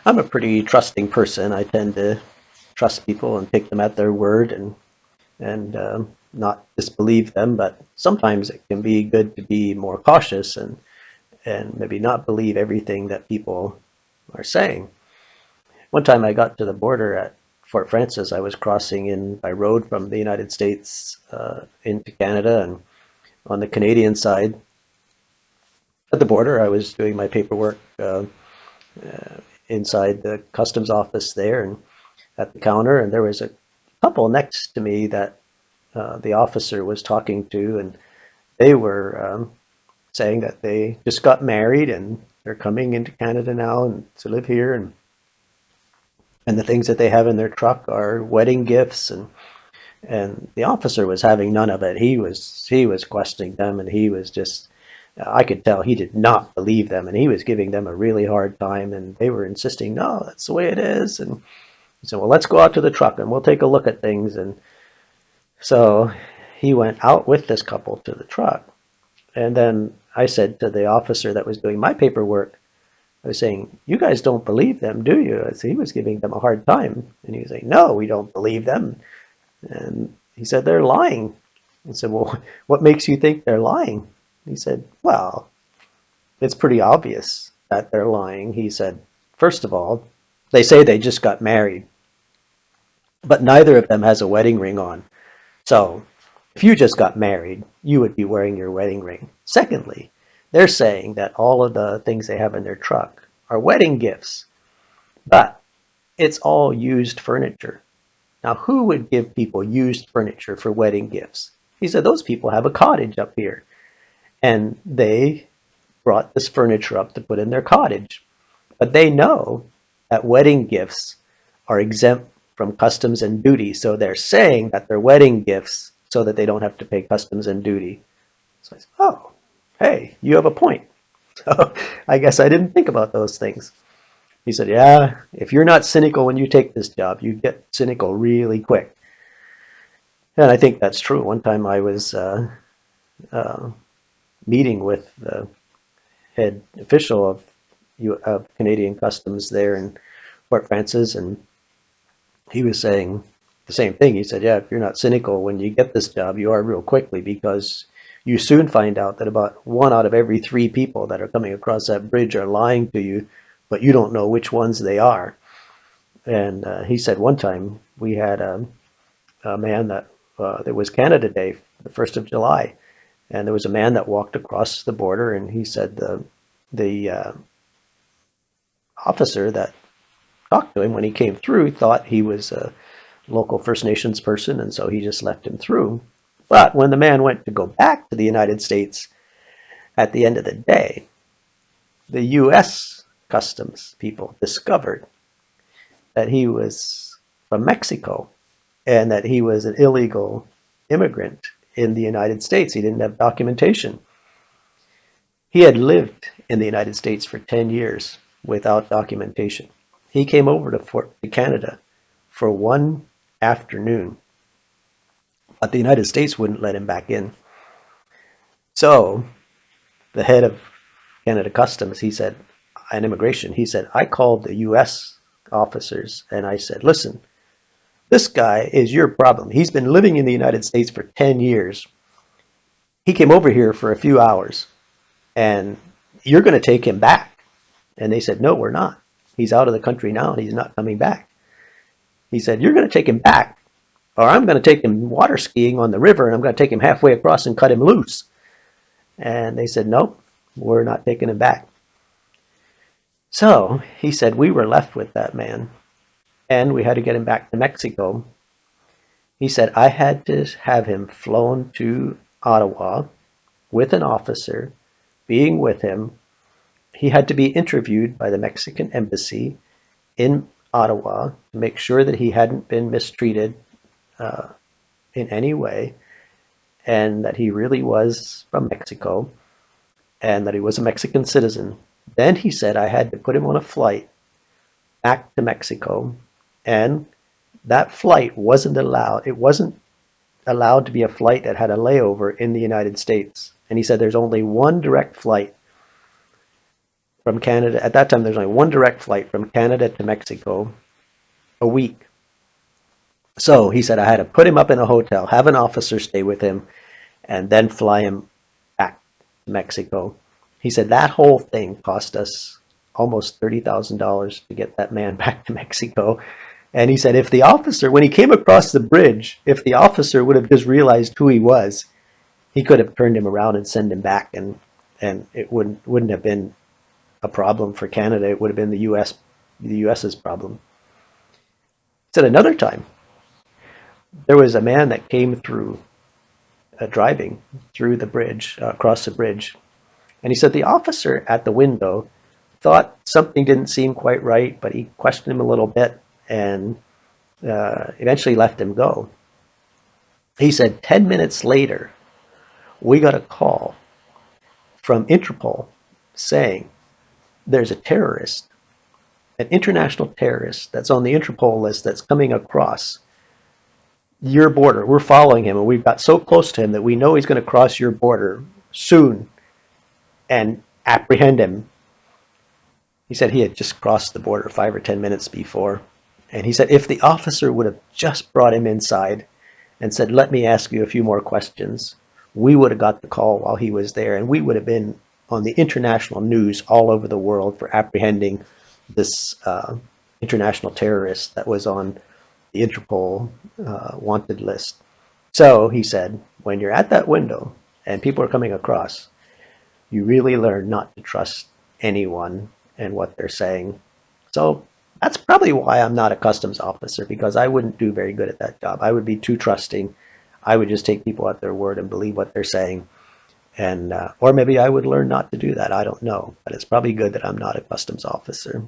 I'm a pretty trusting person. I tend to trust people and take them at their word and not disbelieve them. But sometimes it can be good to be more cautious and maybe not believe everything that people are saying. One time I got to the border at Fort Frances. I was crossing in by road from the United States into Canada, and on the Canadian side at the border, I was doing my paperwork inside the customs office there and at the counter, and there was a couple next to me that the officer was talking to, and they were saying that they just got married and they're coming into Canada now and to live here, and the things that they have in their truck are wedding gifts, and the officer was having none of it. He was questioning them, and he was just, I could tell he did not believe them, and he was giving them a really hard time, and they were insisting, no, that's the way it is. And he said, well, let's go out to the truck and we'll take a look at things. And so he went out with this couple to the truck. And then I said to the officer that was doing my paperwork, I was saying, you guys don't believe them, do you? I said, he was giving them a hard time. And he was saying, no, we don't believe them. And he said, they're lying. I said, well, what makes you think they're lying? He said, well, it's pretty obvious that they're lying. He said, first of all, they say they just got married, but neither of them has a wedding ring on. So if you just got married, you would be wearing your wedding ring. Secondly, they're saying that all of the things they have in their truck are wedding gifts, but it's all used furniture. Now, who would give people used furniture for wedding gifts? He said, those people have a cottage up here, and they brought this furniture up to put in their cottage. But they know that wedding gifts are exempt from customs and duty, so they're saying that they're wedding gifts so that they don't have to pay customs and duty. So I said, oh, hey, you have a point. So I guess I didn't think about those things. He said, yeah, if you're not cynical when you take this job, you get cynical really quick. And I think that's true. One time I was uh, meeting with the head official of Canadian Customs there in Fort Frances, and he was saying the same thing. He said, yeah, if you're not cynical when you get this job, you are real quickly, because you soon find out that about one out of every three people that are coming across that bridge are lying to you, but you don't know which ones they are. And he said one time we had a man that it was Canada Day, the 1st of July, and there was a man that walked across the border, and he said the officer that talked to him when he came through thought he was a local First Nations person, and so he just left him through. But when the man went to go back to the United States at the end of the day, the U.S. customs people discovered that he was from Mexico and that he was an illegal immigrant in the United States. He didn't have documentation. He had lived in the United States for 10 years without documentation. He came over to Canada for one afternoon, but the United States wouldn't let him back in. So the head of Canada Customs, he said, and immigration, he said, I called the U.S. officers and I said, listen, this guy is your problem. He's been living in the United States for 10 years. He came over here for a few hours and you're going to take him back. And they said, no, we're not. He's out of the country now and he's not coming back. He said, you're going to take him back, or I'm going to take him water skiing on the river and I'm going to take him halfway across and cut him loose. And they said, nope, we're not taking him back. So he said, we were left with that man and we had to get him back to Mexico. He said, I had to have him flown to Ottawa with an officer being with him. He had to be interviewed by the Mexican embassy in Ottawa to make sure that he hadn't been mistreated uh, in any way, and that he really was from Mexico, and that he was a Mexican citizen. Then he said I had to put him on a flight back to Mexico, and that flight wasn't allowed. It wasn't allowed to be a flight that had a layover in the United States. And he said there's only one direct flight from Canada. At that time, there's only one direct flight from Canada to Mexico a week. So he said I had to put him up in a hotel, have an officer stay with him, and then fly him back to Mexico. He said that whole thing cost us almost $30,000 to get that man back to Mexico. And he said if the officer, when he came across the bridge, if the officer would have just realized who he was, he could have turned him around and sent him back, and it wouldn't have been a problem for Canada. It would have been the U.S.'s problem. He said another time there was a man that came through driving through the bridge, across the bridge, and he said the officer at the window thought something didn't seem quite right, but he questioned him a little bit and eventually let him go. He said 10 minutes later, we got a call from Interpol saying there's a terrorist, an international terrorist that's on the Interpol list that's coming across your border. We're following him, and we've got so close to him that we know he's going to cross your border soon and apprehend him. He said he had just crossed the border 5 or 10 minutes before. And he said if the officer would have just brought him inside and said, let me ask you a few more questions, we would have got the call while he was there, and we would have been on the international news all over the world for apprehending this international terrorist that was on the Interpol wanted list. So he said, when you're at that window and people are coming across, you really learn not to trust anyone and what they're saying. So that's probably why I'm not a customs officer, because I wouldn't do very good at that job. I would be too trusting. I would just take people at their word and believe what they're saying. And or maybe I would learn not to do that. I don't know, but it's probably good that I'm not a customs officer.